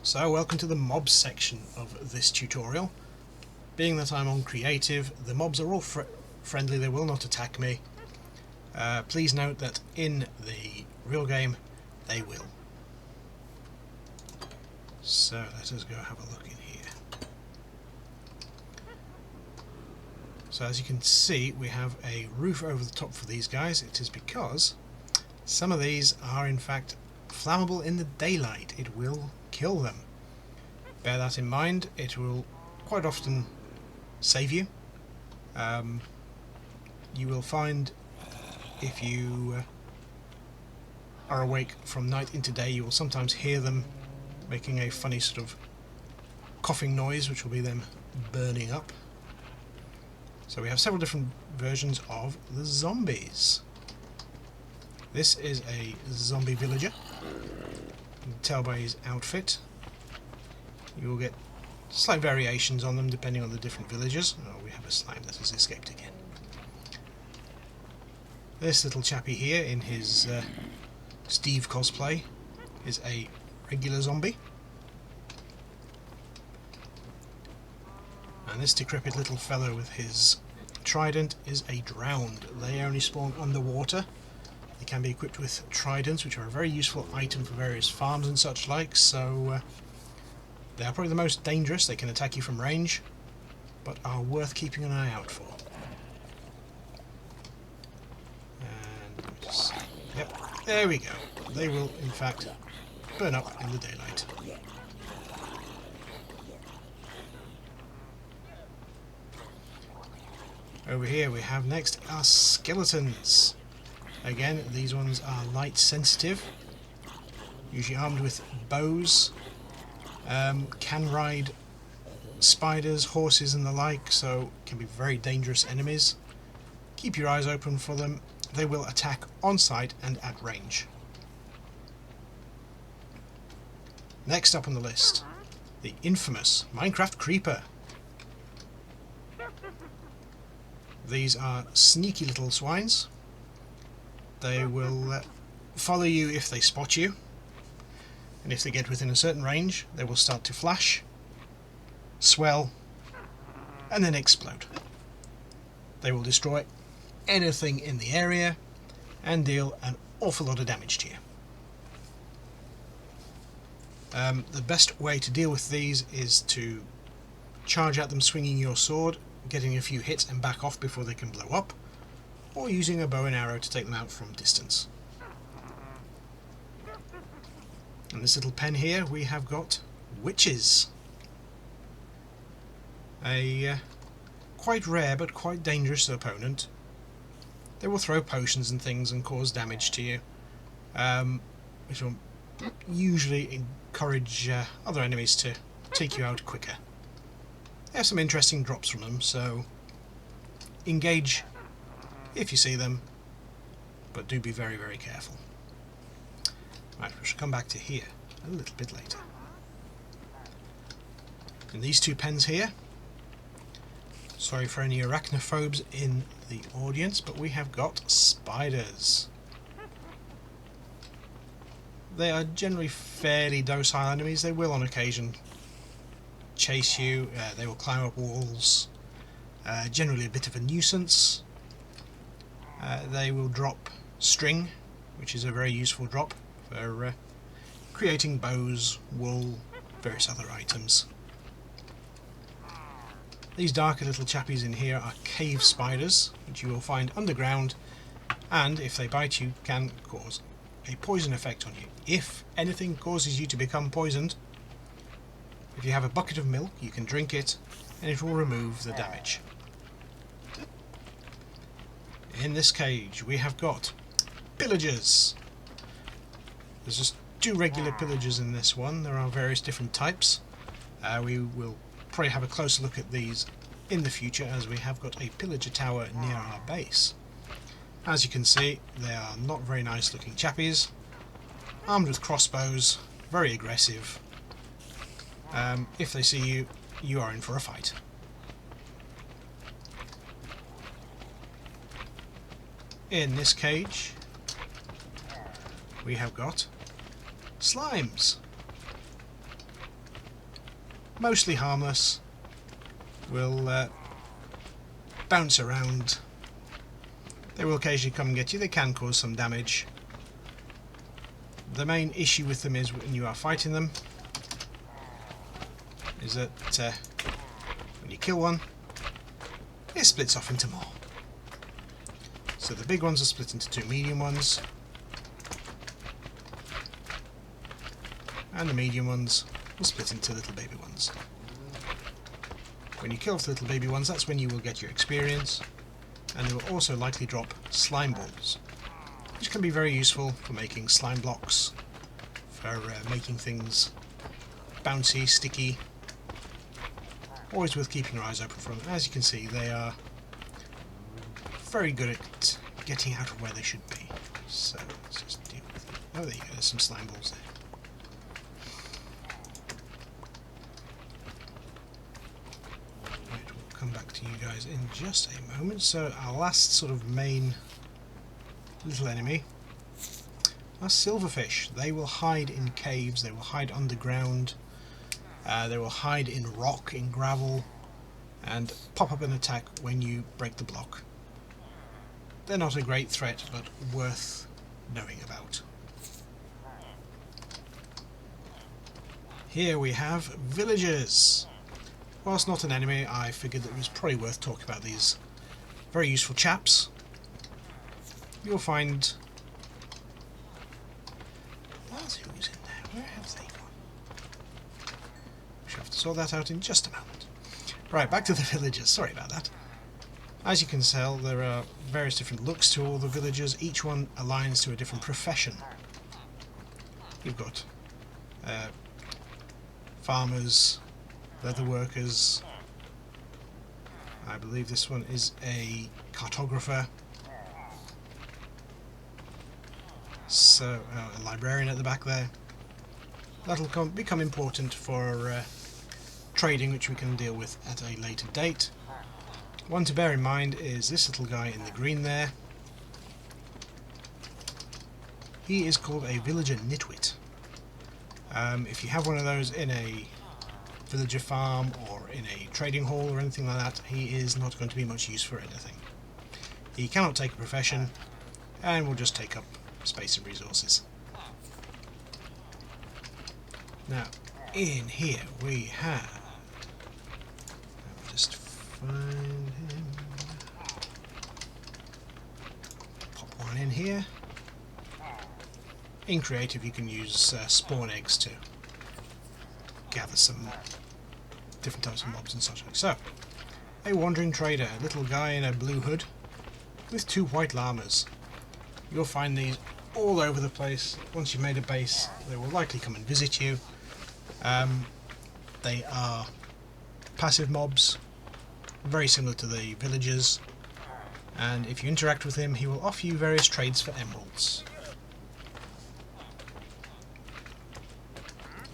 So welcome to the mobs section of this tutorial. Being that I'm on creative, the mobs are all friendly, they will not attack me. Please note that in the real game they will. So let us go have a look in here. So as you can see, we have a roof over the top for these guys. It is because some of these are in fact flammable in the daylight. It will kill them. Bear that in mind. It will quite often save you. You will find if you are awake from night into day, you will sometimes hear them making a funny sort of coughing noise, which will be them burning up. So we have several different versions of the zombies. This is a zombie villager. You can tell by his outfit. You will get slight variations on them depending on the different villagers. Oh, we have a slime that has escaped again. This little chappie here in his Steve cosplay is a regular zombie. And this decrepit little fellow with his trident is a drowned. They only spawn underwater. They can be equipped with tridents, which are a very useful item for various farms and such like, so they are probably the most dangerous. They can attack you from range, but are worth keeping an eye out for. And let me just see. Yep, there we go. They will, in fact, burn up in the daylight. Over here we have next our skeletons. Again, these ones are light sensitive, usually armed with bows, can ride spiders, horses and the like, so can be very dangerous enemies. Keep your eyes open for them. They will attack on sight and at range. Next up on the list, the infamous Minecraft Creeper. These are sneaky little swines. They will follow you if they spot you, and if they get within a certain range they will start to flash, swell and then explode. They will destroy anything in the area and deal an awful lot of damage to you. The best way to deal with these is to charge at them swinging your sword, getting a few hits and back off before they can blow up, or using a bow and arrow to take them out from distance. In this little pen here we have got witches. A quite rare but quite dangerous opponent. They will throw potions and things and cause damage to you, which will usually encourage other enemies to take you out quicker. They have some interesting drops from them, so engage if you see them, but do be very, very careful. Right, we shall come back to here a little bit later. In these two pens here, sorry for any arachnophobes in the audience, but we have got spiders. They are generally fairly docile enemies. They will on occasion chase you, they will climb up walls, generally a bit of a nuisance. They will drop string, which is a very useful drop for creating bows, wool, various other items. These darker little chappies in here are cave spiders, which you will find underground, and if they bite you can cause a poison effect on you. If anything causes you to become poisoned, if you have a bucket of milk you can drink it and it will remove the damage. In this cage we have got pillagers. There's just two regular pillagers in this one. There are various different types. We will probably have a closer look at these in the future, as we have got a pillager tower near our base. As you can see, they are not very nice looking chappies, armed with crossbows, very aggressive. If they see you, you are in for a fight. In this cage we have got slimes. mostly harmless, will bounce around. They will occasionally come and get you. They can cause some damage. The main issue with them is when you are fighting them is that when you kill one, it splits off into more. So the big ones are split into two medium ones, and the medium ones will split into little baby ones. When you kill off the little baby ones, that's when you will get your experience, and they will also likely drop slime balls, which can be very useful for making slime blocks, for making things bouncy, sticky. Always worth keeping your eyes open for them. As you can see, they are very good at getting out of where they should be. So let's just deal with it. Oh, there you go, there's some slime balls there. Right, we'll come back to you guys in just a moment. So our last sort of main little enemy are silverfish. They will hide in caves, they will hide underground, they will hide in rock, in gravel, and pop up and attack when you break the block. They're not a great threat, but worth knowing about. Here we have villagers. Whilst not an enemy, I figured that it was probably worth talking about these very useful chaps. You'll find... There's who's in there. Where have they gone? We shall have to sort that out in just a moment. Right, back to the villagers. Sorry about that. As you can tell, there are various different looks to all the villagers. Each one aligns to a different profession. You've got farmers, leather workers. I believe this one is a cartographer. So, a librarian at the back there. That'll become important for trading, which we can deal with at a later date. One to bear in mind is this little guy in the green there. He is called a villager nitwit. If you have one of those in a villager farm or in a trading hall or anything like that, he is not going to be much use for anything. He cannot take a profession and will just take up space and resources. Now, in here we have... Let me just find him. Pop one in here. In creative you can use spawn eggs to gather some different types of mobs and such like. So, a wandering trader, a little guy in a blue hood with two white llamas. You'll find these all over the place. Once you've made a base, they will likely come and visit you. They are passive mobs, very similar to the villagers, and if you interact with him, he will offer you various trades for emeralds.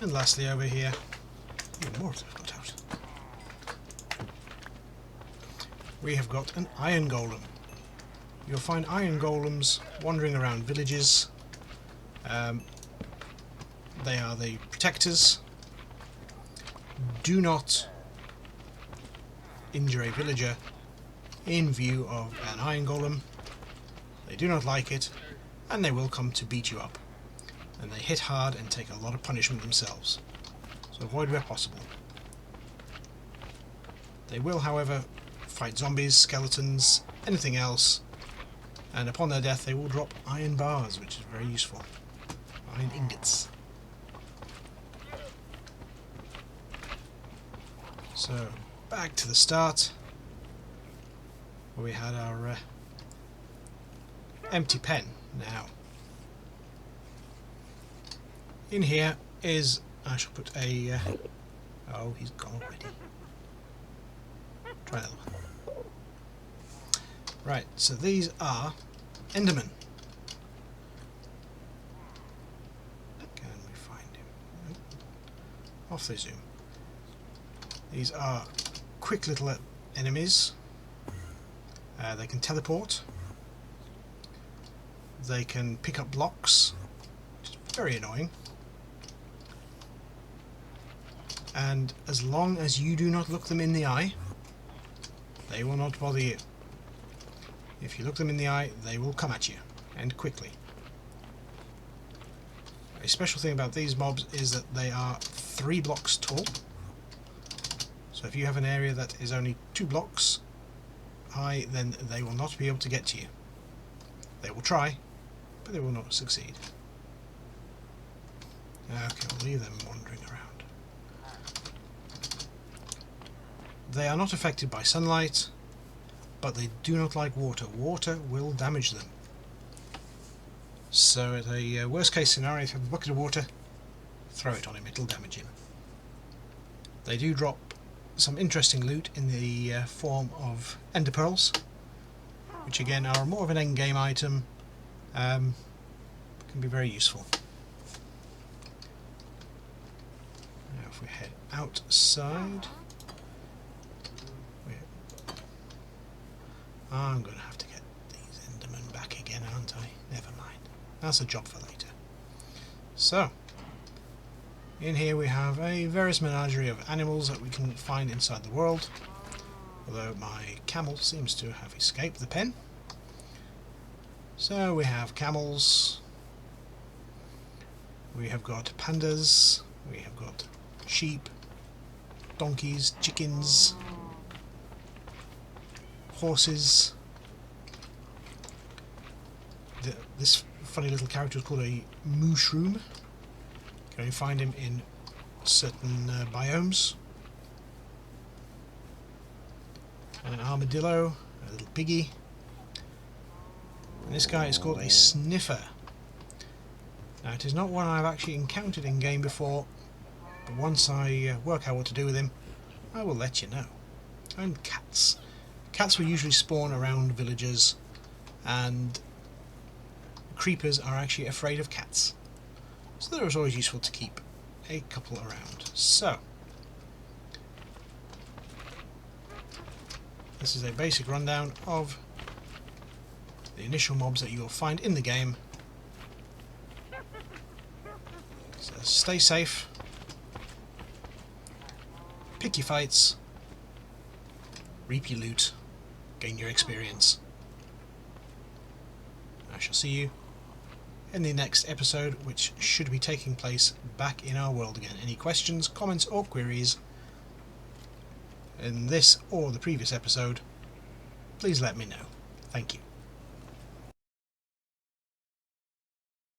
And lastly over here, even more I've got out. We have got an iron golem. You'll find iron golems wandering around villages. They are the protectors. Do not injure a villager in view of an iron golem. They do not like it, and they will come to beat you up. And they hit hard and take a lot of punishment themselves, so avoid where possible. They will, however, fight zombies, skeletons, anything else, and upon their death they will drop iron bars, which is very useful. Iron ingots. So, back to the start, where we had our empty pen. Now, in here is, I shall put a, oh, he's gone already. Try another one. Right, so these are Endermen. Can we find him? Off they zoom. These are quick little enemies. They can teleport. They can pick up blocks, which is very annoying. and as long as you do not look them in the eye, they will not bother you. If you look them in the eye, they will come at you, and quickly. A special thing about these mobs is that they are 3 blocks tall. So if you have an area that is only 2 blocks high, then they will not be able to get to you. They will try, but they will not succeed. Okay, we'll leave them wandering around. They are not affected by sunlight, but they do not like water. Water will damage them. So at a worst case scenario, if you have a bucket of water, throw it on him, it'll damage him. They do drop some interesting loot in the form of ender pearls, which again are more of an endgame item, can be very useful. Now if we head outside, I'm going to have to get these endermen back again, aren't I? Never mind. That's a job for later. So, in here we have a various menagerie of animals that we can find inside the world, although my camel seems to have escaped the pen. So we have camels, we have got pandas, we have got sheep, donkeys, chickens, horses. This funny little character is called a mushroom. You can only find him in certain biomes. And an armadillo, a little piggy. And this guy is called a sniffer. Now it is not one I've actually encountered in game before, but once I work out what to do with him, I will let you know. And cats. Cats will usually spawn around villagers, and creepers are actually afraid of cats. So they're always useful to keep a couple around. So, this is a basic rundown of the initial mobs that you will find in the game. So stay safe, pick your fights, reap your loot, gain your experience. I shall see you in the next episode, which should be taking place back in our world again. Any questions, comments or queries in this or the previous episode, please let me know. Thank you.